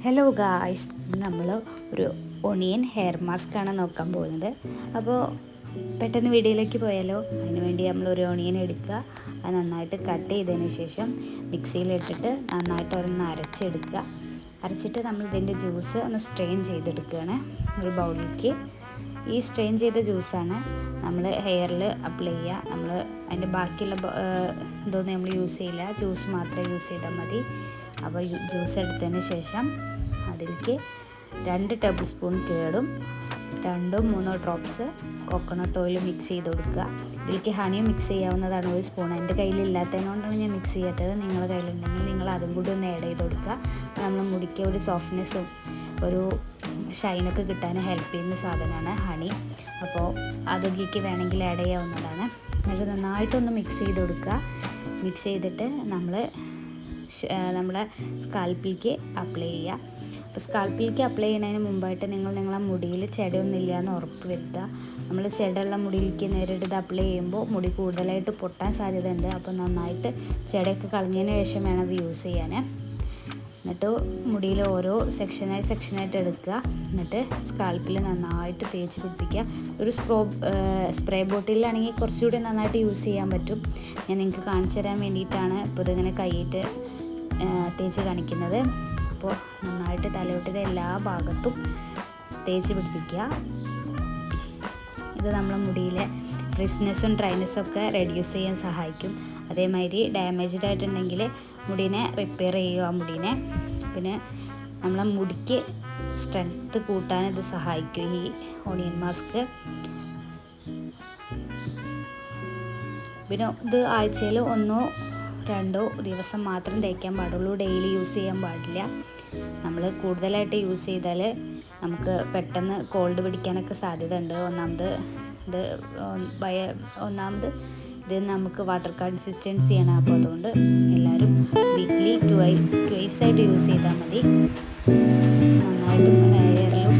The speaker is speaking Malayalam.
ഹലോ ഗായ്സ്, നമ്മൾ ഒരു ഒണിയൻ ഹെയർ മാസ്ക് ആണ് നോക്കാൻ പോകുന്നത്. അപ്പോൾ പെട്ടെന്ന് വീഡിയോയിലേക്ക് പോയാലോ. അതിനുവേണ്ടി നമ്മൾ ഒരു ഒണിയൻ എടുക്കുക, അത് നന്നായിട്ട് കട്ട് ചെയ്തതിന് ശേഷം മിക്സിയിലിട്ടിട്ട് നന്നായിട്ട് ഒന്ന് അരച്ചെടുക്കുക. അരച്ചിട്ട് നമ്മൾ ഇതിൻ്റെ ജ്യൂസ് ഒന്ന് സ്ട്രെയിൻ ചെയ്തെടുക്കുകയാണ് ഒരു ബൗളിലേക്ക്. ഈ സ്ട്രെയിൻ ചെയ്ത ജ്യൂസാണ് നമ്മൾ ഹെയറിൽ അപ്ലൈ ചെയ്യുക. നമ്മൾ അതിൻ്റെ ബാക്കിയുള്ള ഇതൊന്നും നമ്മൾ യൂസ് ചെയ്യില്ല, ജ്യൂസ് മാത്രമേ യൂസ് ചെയ്താൽ മതി. അപ്പോൾ ജ്യൂസ് എടുത്തതിന് ശേഷം അതിലേക്ക് 2 ടേബിൾ സ്പൂൺ കേടും 2-3 ഡ്രോപ്സ് കോക്കനട്ട് ഓയിൽ മിക്സ് ചെയ്ത് കൊടുക്കുക. ഇതിലേക്ക് ഹണിയും മിക്സ് ചെയ്യാവുന്നതാണ്, 1 സ്പൂൺ. എൻ്റെ കയ്യിലില്ലാത്തതിനോണ്ടാണ് ഞാൻ മിക്സ് ചെയ്യാത്തത്. നിങ്ങളുടെ കയ്യിലുണ്ടെങ്കിൽ നിങ്ങൾ അതും കൂടി ഒന്ന് ആഡ് ചെയ്ത് കൊടുക്കുക. നമ്മൾ മുടിക്ക് ഒരു സോഫ്റ്റ്നെസ്സും ഒരു ഷൈനൊക്കെ കിട്ടാൻ ഹെൽപ്പ് ചെയ്യുന്ന സാധനമാണ് ഹണി. അപ്പോൾ അതിലേക്ക് വേണമെങ്കിൽ ആഡ് ചെയ്യാവുന്നതാണ്. എന്നിട്ട് നന്നായിട്ടൊന്ന് മിക്സ് ചെയ്ത് കൊടുക്കുക. മിക്സ് ചെയ്തിട്ട് നമ്മളെ സ്കാൽപ്പിലേക്ക് അപ്ലൈ ചെയ്യുക. അപ്പോൾ സ്കാൽപ്പിലേക്ക് അപ്ലൈ ചെയ്യുന്നതിന് മുമ്പായിട്ട് നിങ്ങളെ മുടിയിൽ ചെടയൊന്നുമില്ല എന്ന് ഉറപ്പ് വരുത്തുക. നമ്മൾ ചെടയുള്ള മുടിയിലേക്ക് നേരിട്ട് ഇത് അപ്ലൈ ചെയ്യുമ്പോൾ മുടി കൂടുതലായിട്ട് പൊട്ടാൻ സാധ്യതയുണ്ട്. അപ്പോൾ നന്നായിട്ട് ചെടയൊക്കെ കളഞ്ഞതിന് ശേഷം വേണം അത് യൂസ് ചെയ്യാൻ. എന്നിട്ട് മുടിയിൽ ഓരോ സെക്ഷനായിട്ട് എടുക്കുക. എന്നിട്ട് സ്കാൽപ്പിൽ നന്നായിട്ട് തേച്ച് പിടിപ്പിക്കുക. ഒരു സ്പ്രേ ബോട്ടിലാണെങ്കിൽ കുറച്ചുകൂടി നന്നായിട്ട് യൂസ് ചെയ്യാൻ പറ്റും. ഞാൻ നിങ്ങൾക്ക് കാണിച്ചു തരാൻ വേണ്ടിയിട്ടാണ് ഇപ്പോൾ ഇതിങ്ങനെ കൈയിട്ട് തേച്ച് കാണിക്കുന്നത്. അപ്പോൾ നന്നായിട്ട് തലയോട്ടിയുടെ എല്ലാ ഭാഗത്തും തേച്ച് പിടിപ്പിക്കുക. ഇത് നമ്മളെ മുടിയിലെ ഫ്രിസ്നെസ്സും ഡ്രൈനെസ്സും ഒക്കെ റെഡ്യൂസ് ചെയ്യാൻ സഹായിക്കും. അതേമാതിരി ഡാമേജ്ഡ് ആയിട്ടുണ്ടെങ്കിൽ മുടീനെ റിപ്പയർ ചെയ്യുക മുടീനെ. പിന്നെ നമ്മളെ മുടിക്ക് സ്ട്രെങ്ത്ത് കൂട്ടാൻ ഇത് സഹായിക്കും ഈ ഓണിയൻ മാസ്ക്. പിന്നെ ഇത് ആഴ്ചയിൽ 1-2 ദിവസം മാത്രം തേക്കാൻ പാടുള്ളൂ, ഡെയിലി യൂസ് ചെയ്യാൻ പാടില്ല. നമ്മൾ കൂടുതലായിട്ട് യൂസ് ചെയ്താൽ നമുക്ക് പെട്ടെന്ന് കോൾഡ് പിടിക്കാനൊക്കെ സാധ്യത ഉണ്ട്. ഒന്നാമത് ഇത് നമുക്ക് വാട്ടർ കൺസിസ്റ്റൻസിയാണ്. അപ്പോൾ അതുകൊണ്ട് എല്ലാവരും വീക്ക്ലി ട്വൈസ് ആയിട്ട് യൂസ് ചെയ്താൽ മതി. നന്നായിട്ട് ഹെയറിലും